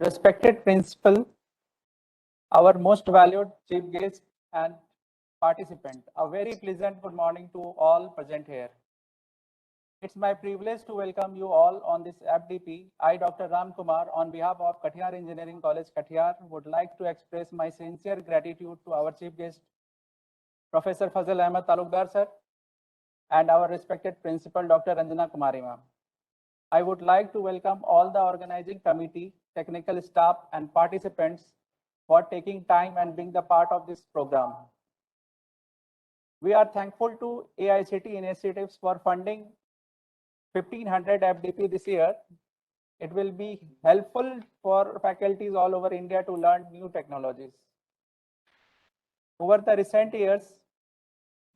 Respected principal, our most valued chief guest and participant, a very pleasant good morning to all present here. It's my privilege to welcome you all on this FDP. I, Dr. Ram Kumar, on behalf of Katihar Engineering College, Katihar, would like to express my sincere gratitude to our chief guest, Professor Fazal Ahmed Talukdar sir, and our respected principal, Dr. Ranjana Kumari ma'am. I would like to welcome all the organizing committee, technical staff, and participants for taking time and being the part of this program. We are thankful to AICTE initiatives for funding 1500 FDP this year. It will be helpful for faculties all over India to learn new technologies. Over the recent years,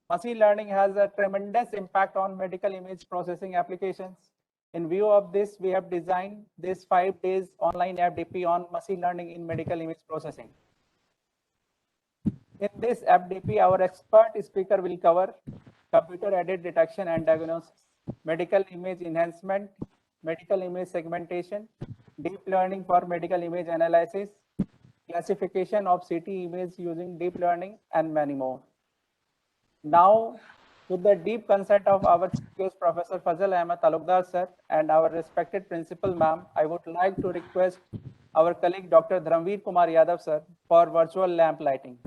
machine learning has a tremendous impact on medical image processing applications. In view of this, we have designed this 5 days online FDP on machine learning in medical image processing. In this FDP, our expert speaker will cover computer-aided detection and diagnosis, medical image enhancement, medical image segmentation, deep learning for medical image analysis, classification of CT image using deep learning, and many more. Now, with the deep consent of our chief guest, Professor Fazal Ahmed Talukdar sir, and our respected principal ma'am, I would like to request our colleague Dr. Dhramveer Kumar Yadav sir for virtual lamp lighting.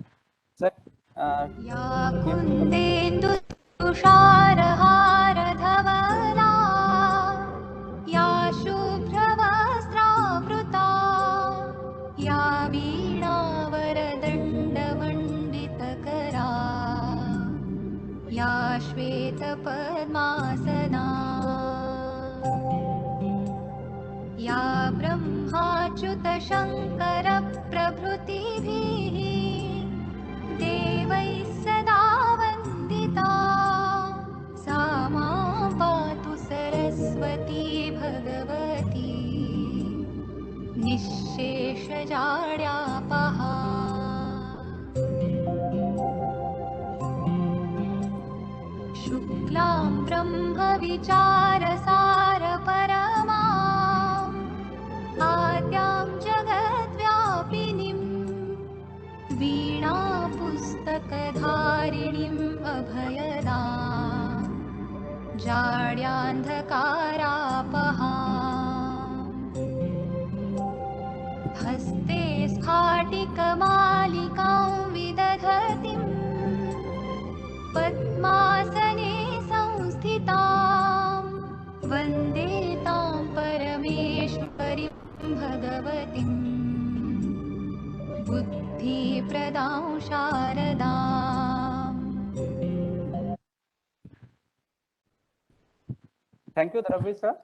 Sir, या श्वेतपद्मासना या ब्रह्माच्युतशङ्करप्रभृतिभिः देवैः सदा वन्दिता सा मां पातु सरस्वती भगवती निःशेषजाड्यापहा शुक्लां ब्रह्मविचारसारपरमाम् आद्यां जगद्व्यापिनीं वीणापुस्तकधारिणीम् अभयदाम् जाड्यान्धकारापहाम् हस्ते स्फाटिकमालिकां विदधतीं पद्मासने संस्थितां वन्दे तां परमेश्वरीं भगवतीं बुद्धिप्रदां शारदाम्. Thank you, Dhramveer sir.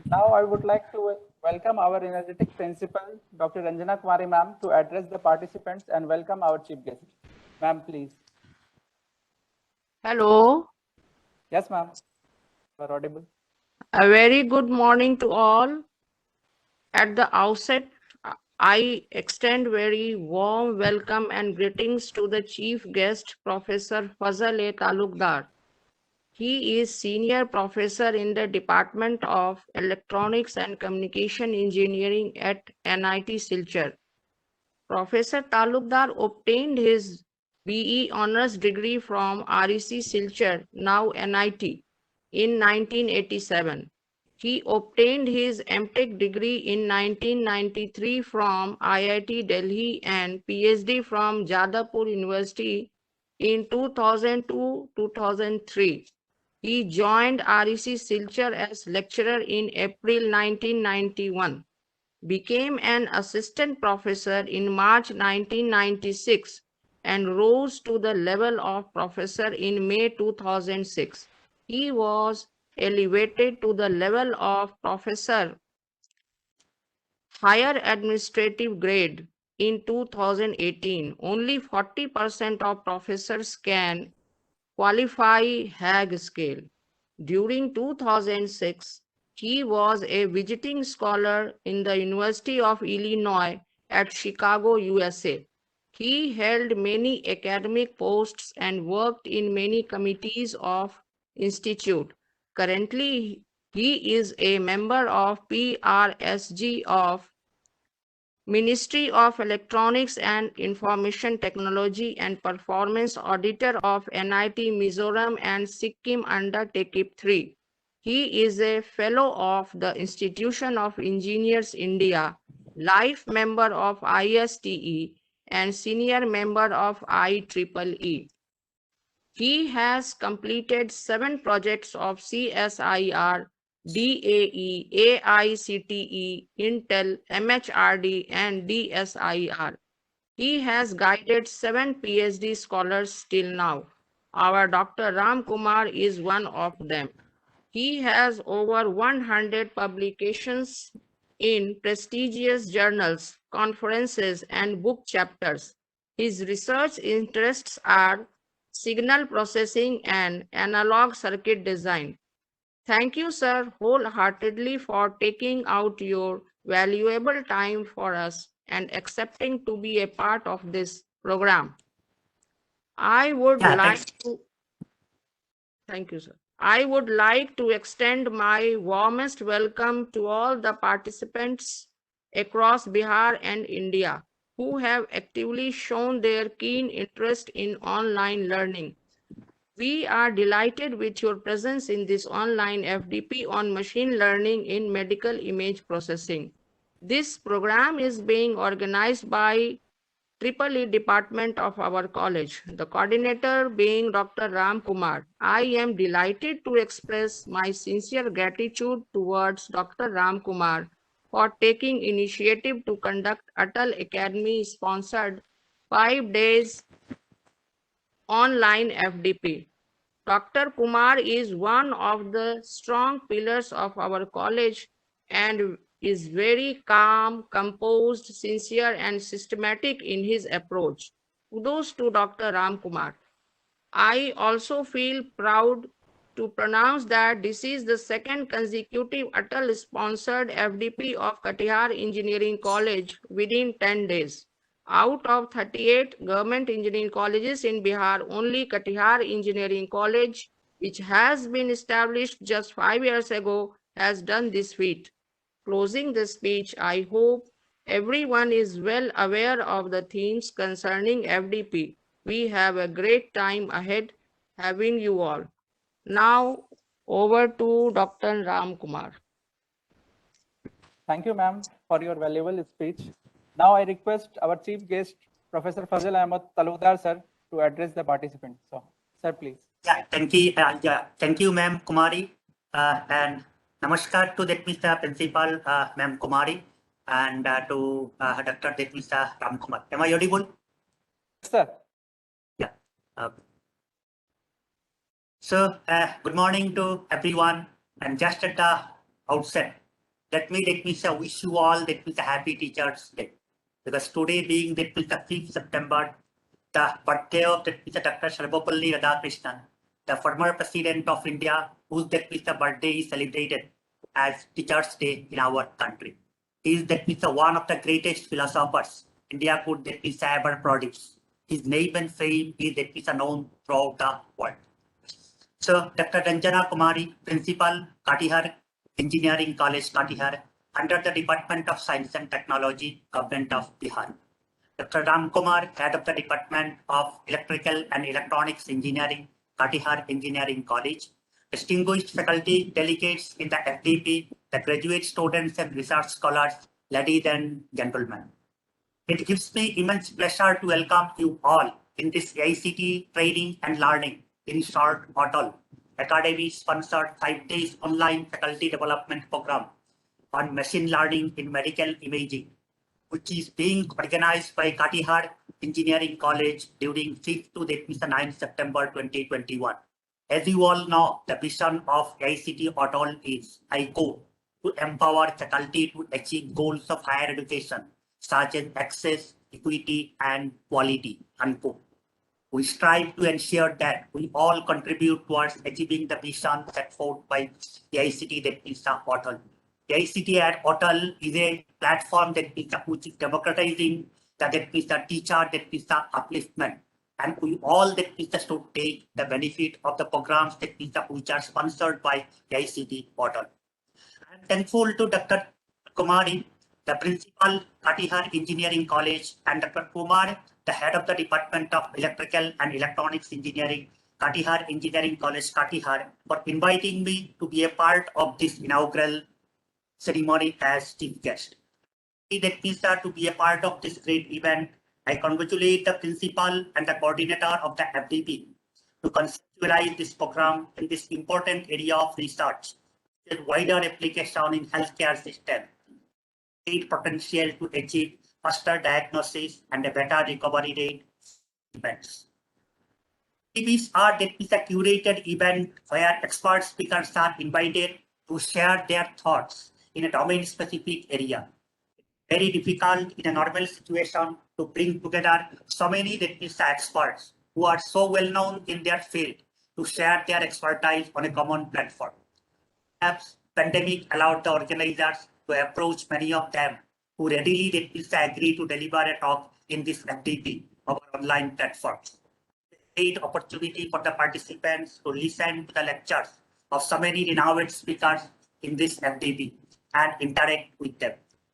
Now I would like to welcome our energetic principal, Dr. Ranjana Kumari ma'am, to address the participants and welcome our chief guest. Ma'am, please. Hello. Yes, ma'am. You are audible. A very good morning to all. At the outset, I extend very warm welcome and greetings to the chief guest, Professor Fazal A. Talukdar. He is senior professor in the Department of Electronics and Communication Engineering at NIT Silchar. Professor Talukdar obtained his BE honors degree from REC Silchar, now NIT, in 1987. He obtained his MTech degree in 1993 from IIT Delhi and PhD from Jadavpur University in 2002-2003. He joined REC Silchar as lecturer in April 1991, became an assistant professor in March 1996, and rose to the level of professor in May 2006. He was elevated to the level of professor, higher administrative grade, in 2018. Only 40% of professors can qualify Hague scale. During 2006, he was a visiting scholar in the University of Illinois at Chicago, USA. He held many academic posts and worked in many committees of institute. Currently, he is a member of PRSG of Ministry of Electronics and Information Technology and Performance Auditor of NIT Mizoram and Sikkim under TEKIP 3. He is a Fellow of the Institution of Engineers India, Life Member of AICTE, and Senior Member of IEEE. He has completed 7 projects of CSIR, DAE, AICTE, Intel, MHRD, and DSIR. He has guided 7 PhD scholars till now. Our Dr. Ram Kumar is one of them. He has over 100 publications in prestigious journals, conferences, and book chapters. His research interests are signal processing and analog circuit design. Thank you, sir, wholeheartedly for taking out your valuable time for us and accepting to be a part of this program. I would like to Thank you, sir. I would like to extend my warmest welcome to all the participants across Bihar and India who have actively shown their keen interest in online learning. We are delighted with your presence in this online FDP on machine learning in medical image processing. This program is being organized by EEE department of our college, the coordinator being Dr. Ram Kumar. I am delighted to express my sincere gratitude towards Dr. Ram Kumar for taking initiative to conduct ATAL Academy sponsored 5 days online FDP. Dr. Kumar is one of the strong pillars of our college and is very calm, composed, sincere, and systematic in his approach. Kudos to Dr. Ram Kumar. I also feel proud to pronounce that this is the second consecutive ATAL-sponsored FDP of Katihar Engineering College within 10 days. Out of 38 government engineering colleges in Bihar, only Katihar Engineering College, which has been established just 5 years ago, has done this feat. Closing the speech, I hope everyone is well aware of the themes concerning FDP. We have a great time ahead having you all. Now, over to Dr. Ram Kumar. Thank you, ma'am, for your valuable speech. Now I request our chief guest, Professor Fazil Ahmed Talukdar, sir, to address the participants. So, sir, please. Yeah, thank you, ma'am Kumari, and namaskar to that Mr. Principal, ma'am Kumari, and to Dr. that Mr. Ram Kumar. Am I audible? Yes, sir. Yeah. So, good morning to everyone, and just at the outset, let me wish you all that with a happy Teachers' Day, because today being that with the 5th September, the birthday of that Mr. Dr. Sarvapalli Radhakrishnan, the former President of India, whose that Mr. birthday is celebrated as Teachers' Day in our country. He is that Mr. one of the greatest philosophers India could that Mr. ever produce. His name and fame is that Mr. known throughout the world. So, Dr. Ranjana Kumari, Principal, Katihar Engineering College, Katihar, under the Department of Science and Technology, Government of Bihar. Dr. Ram Kumar, Head of the Department of Electrical and Electronics Engineering, Katihar Engineering College. Distinguished faculty, delegates in the FDP, the graduate students and research scholars, ladies and gentlemen. It gives me immense pleasure to welcome you all in this AICTE Training and Learning, in short, ATAL, Academy-sponsored 5 days online faculty development program on machine learning in medical imaging, which is being organized by Katihar Engineering College during 5th to 9th September 2021. As you all know, the vision of AICTE ATAL is, I quote, to empower faculty to achieve goals of higher education, such as access, equity, and quality, unquote. We strive to ensure that we all contribute towards achieving the vision set forth by AICTE that is ATAL. AICTE at ATAL is a platform that is democratizing that is the teacher that is the upliftment, and we all that is to take the benefit of the programs that is which are sponsored by AICTE ATAL. I am thankful to Dr. Kumari the principal, Katihar Engineering College, and Dr. Kumar, the head of the Department of Electrical and Electronics Engineering, Katihar Engineering College, Katihar, for inviting me to be a part of this inaugural ceremony as chief guest. That means that to be a part of this great event, I congratulate the principal and the coordinator of the FDP to conceptualize this program in this important area of research, with wider application in healthcare system, great potential to achieve faster diagnosis and a better recovery rate events. FDPs are that is a curated event where expert speakers are invited to share their thoughts in a domain-specific area. Very difficult in a normal situation to bring together so many experts who are so well known in their field to share their expertise on a common platform. Perhaps pandemic allowed the organizers to approach many of them who readily agree to deliver a talk in this FDP or online platforms. Great opportunity for the participants to listen to the lectures of so many renowned speakers in this FDP and interact with them.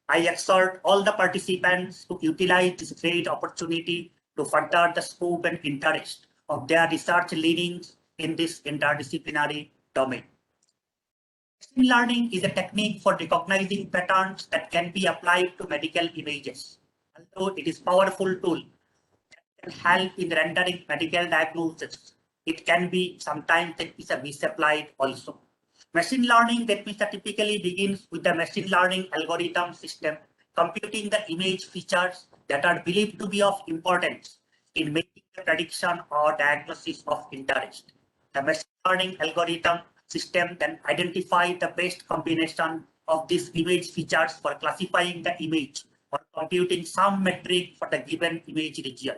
I exhort all the participants to utilize this great opportunity to further the scope and interest of their research leanings in this interdisciplinary domain. Machine learning is a technique for recognizing patterns that can be applied to medical images. Although it is a powerful tool that can help in rendering medical diagnosis, it can be sometimes misapplied also. Machine learning that means typically begins with the machine learning algorithm system computing the image features that are believed to be of importance in making the prediction or diagnosis of interest. The machine learning algorithm system then identifies the best combination of these image features for classifying the image or computing some metric for the given image region.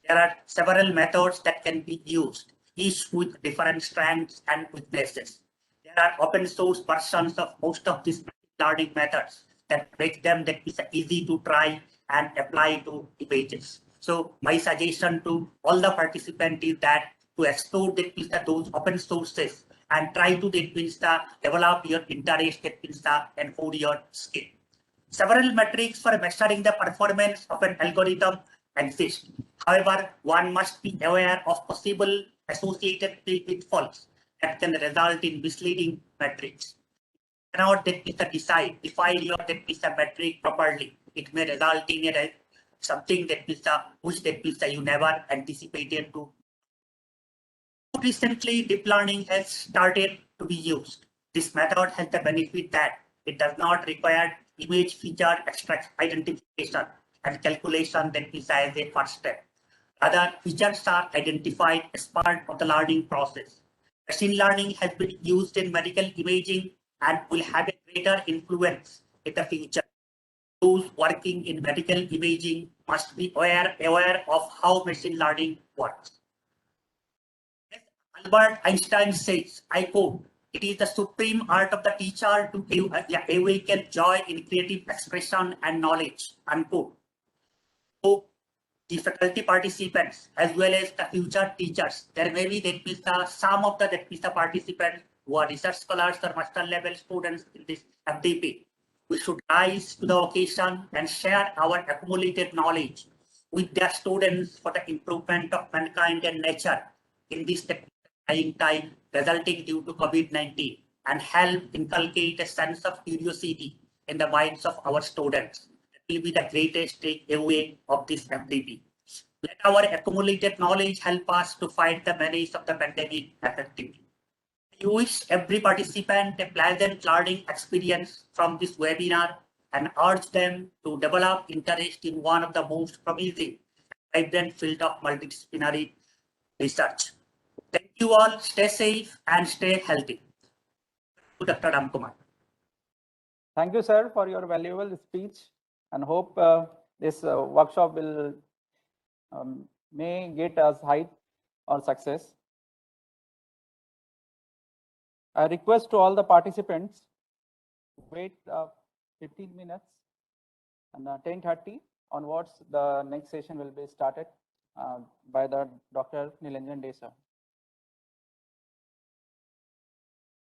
There are several methods that can be used, each with different strengths and weaknesses. There are open source versions of most of these learning methods that make them easy to try and apply to images. So my suggestion to all the participants is that to explore those open sources and try to develop your interest and for your skill. Several metrics for measuring the performance of an algorithm exist. However, one must be aware of possible associated pitfalls that can result in misleading metrics. You cannot define your metric properly. It may result in something which you never anticipated to. Recently, deep learning has started to be used. This method has the benefit that it does not require image feature extract identification and calculation as a first step. Other features are identified as part of the learning process. Machine learning has been used in medical imaging and will have a greater influence in the future. Those working in medical imaging must be aware of how machine learning works. As Albert Einstein says, I quote, "It is the supreme art of the teacher to awaken joy in creative expression and knowledge," unquote. So, the faculty participants as well as the future teachers, there may be some of the participants who are research scholars or master level students in this FDP. We should rise to the occasion and share our accumulated knowledge with their students for the improvement of mankind and nature in this trying time resulting due to COVID-19 and help inculcate a sense of curiosity in the minds of our students. Will be the greatest takeaway of this FDP. Let our accumulated knowledge help us to fight the menace of the pandemic effectively. I wish every participant a pleasant learning experience from this webinar and urge them to develop interest in one of the most promising and vibrant field of multidisciplinary research. Thank you all. Stay safe and stay healthy. Dr. Ramkumar. Thank you, sir, for your valuable speech, and hope this workshop will may get us height or success. I request to all the participants wait 15 minutes, and 10:30 onwards the next session will be started by the Dr. Nilanjan Desa.